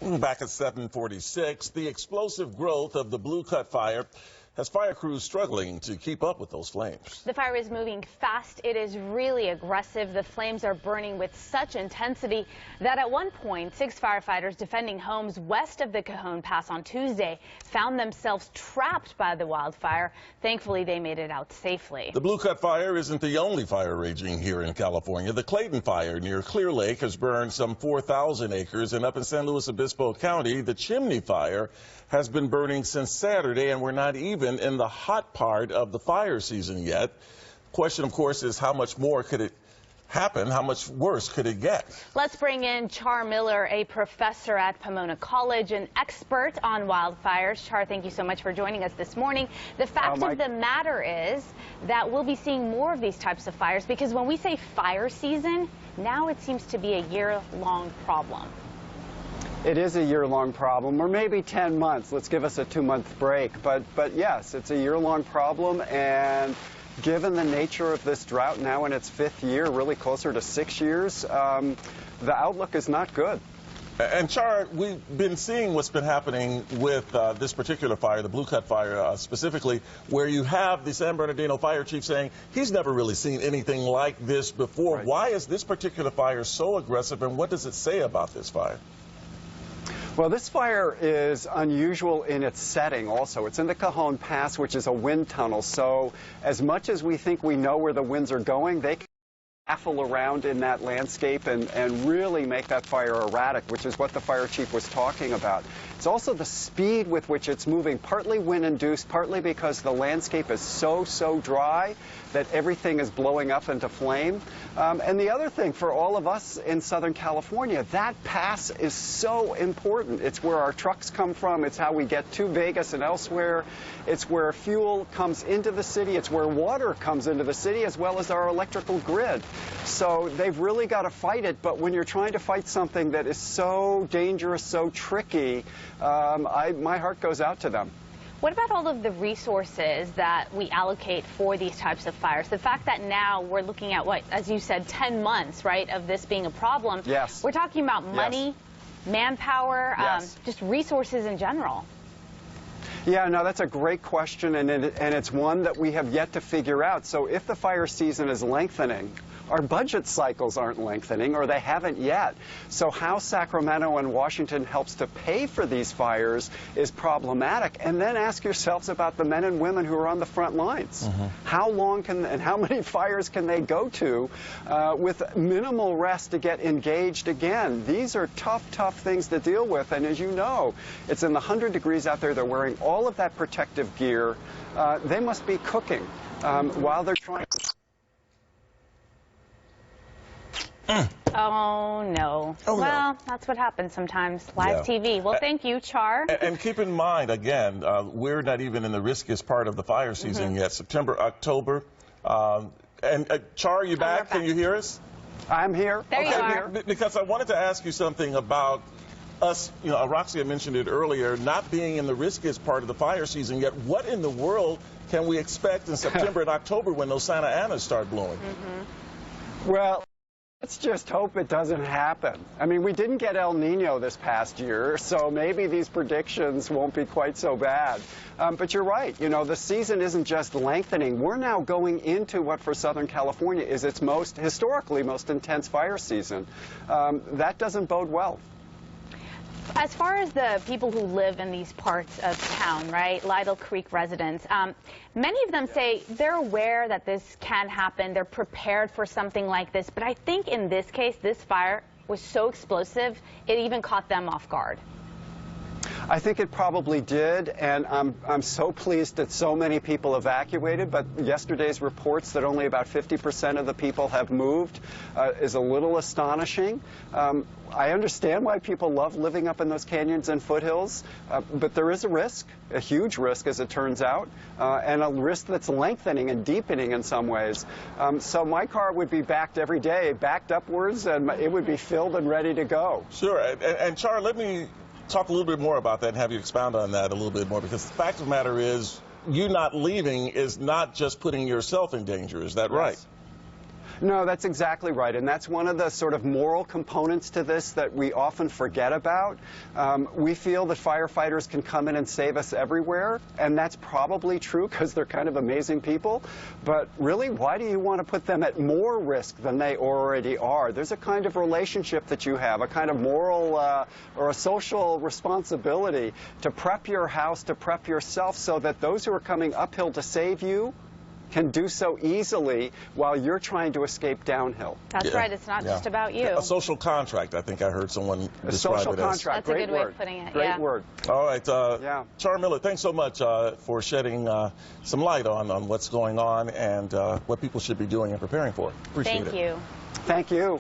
Back at 7:46, the explosive growth of the Blue Cut fire has fire crews struggling to keep up with those flames. The fire is moving fast. It is really aggressive. The flames are burning with such intensity that at one point, 6 firefighters defending homes west of the Cajon Pass on Tuesday found themselves trapped by the wildfire. Thankfully, they made it out safely. The Blue Cut fire isn't the only fire raging here in California. The Clayton fire near Clear Lake has burned some 4,000 acres, and up in San Luis Obispo County, the Chimney fire has been burning since Saturday, and we're not even in the hot part of the fire season yet. Question, of course, is how much more could it happen? How much worse could it get? Let's bring in Char Miller, a professor at Pomona College, an expert on wildfires. Char, thank you so much for joining us this morning. The fact of the matter is that we'll be seeing more of these types of fires, because when we say fire season, now it seems to be a year-long problem. It is a year-long problem, or maybe 10 months. Let's give us a 2-month break. But yes, it's a year-long problem, and given the nature of this drought now in its 5th year, really closer to 6 years, the outlook is not good. And Char, we've been seeing what's been happening with this particular fire, the Blue Cut fire specifically, where you have the San Bernardino fire chief saying he's never really seen anything like this before. Right. Why is this particular fire so aggressive, and what does it say about this fire? Well, this fire is unusual in its setting also. It's in the Cajon Pass, which is a wind tunnel. So as much as we think we know where the winds are going, they can baffle around in that landscape and really make that fire erratic, which is what the fire chief was talking about. It's also the speed with which it's moving, partly wind-induced, partly because the landscape is so dry that everything is blowing up into flame. And the other thing for all of us in Southern California, that pass is so important. It's where our trucks come from. It's how we get to Vegas and elsewhere. It's where fuel comes into the city. It's where water comes into the city, as well as our electrical grid. So they've really got to fight it. But when you're trying to fight something that is so dangerous, so tricky, my heart goes out to them. What about all of the resources that we allocate for these types of fires? The fact that now we're looking at, what, as you said, 10 months, right, of this being a problem. Yes. We're talking about money, manpower, just resources in general. Yeah, no, that's a great question, and it's one that we have yet to figure out. So if the fire season is lengthening, our budget cycles aren't lengthening, or they haven't yet. So how Sacramento and Washington helps to pay for these fires is problematic. And then ask yourselves about the men and women who are on the front lines. How long and how many fires can they go to with minimal rest to get engaged again? These are tough things to deal with. And as you know, it's in the 100 degrees out there. They're wearing all of that protective gear. They must be cooking while they're trying to... Oh, no. Well, that's what happens sometimes. Live TV. Well, thank you, Char. And keep in mind, again, we're not even in the riskiest part of the fire season yet. September, October. Char, are you back? Can you hear us? I'm here. There you are. Because I wanted to ask you something about us, you know, Roxy mentioned it earlier, not being in the riskiest part of the fire season yet. What in the world can we expect in September and October when those Santa Anas start blowing? Well, let's just hope it doesn't happen. I mean, we didn't get El Nino this past year, so maybe these predictions won't be quite so bad. But you're right. You know, the season isn't just lengthening. We're now going into what for Southern California is its historically most intense fire season. That doesn't bode well. As far as the people who live in these parts of town, right, Lytle Creek residents, many of them say they're aware that this can happen. They're prepared for something like this. But I think in this case, this fire was so explosive, it even caught them off guard. I think it probably did, and I'm so pleased that so many people evacuated, but yesterday's reports that only about 50% of the people have moved is a little astonishing. I understand why people love living up in those canyons and foothills, but there is a risk, a huge risk as it turns out, and a risk that's lengthening and deepening in some ways. So my car would be backed every day, backed upwards, and it would be filled and ready to go. Sure, and Char, let me talk a little bit more about that and have you expound on that a little bit more, because the fact of the matter is you not leaving is not just putting yourself in danger. Is that right? No, that's exactly right, and that's one of the sort of moral components to this that we often forget about. We feel that firefighters can come in and save us everywhere, and that's probably true because they're kind of amazing people, but really, why do you want to put them at more risk than they already are? There's a kind of relationship that you have, a kind of moral or a social responsibility to prep your house, to prep yourself so that those who are coming uphill to save you can do so easily while you're trying to escape downhill. That's right. It's not just about you. A social contract, I think I heard someone describe it as. A social contract. That's a good way of putting it. Great word. All right. Char Miller, thanks so much for shedding some light on what's going on and what people should be doing and preparing for. Appreciate it. Thank you. Thank you.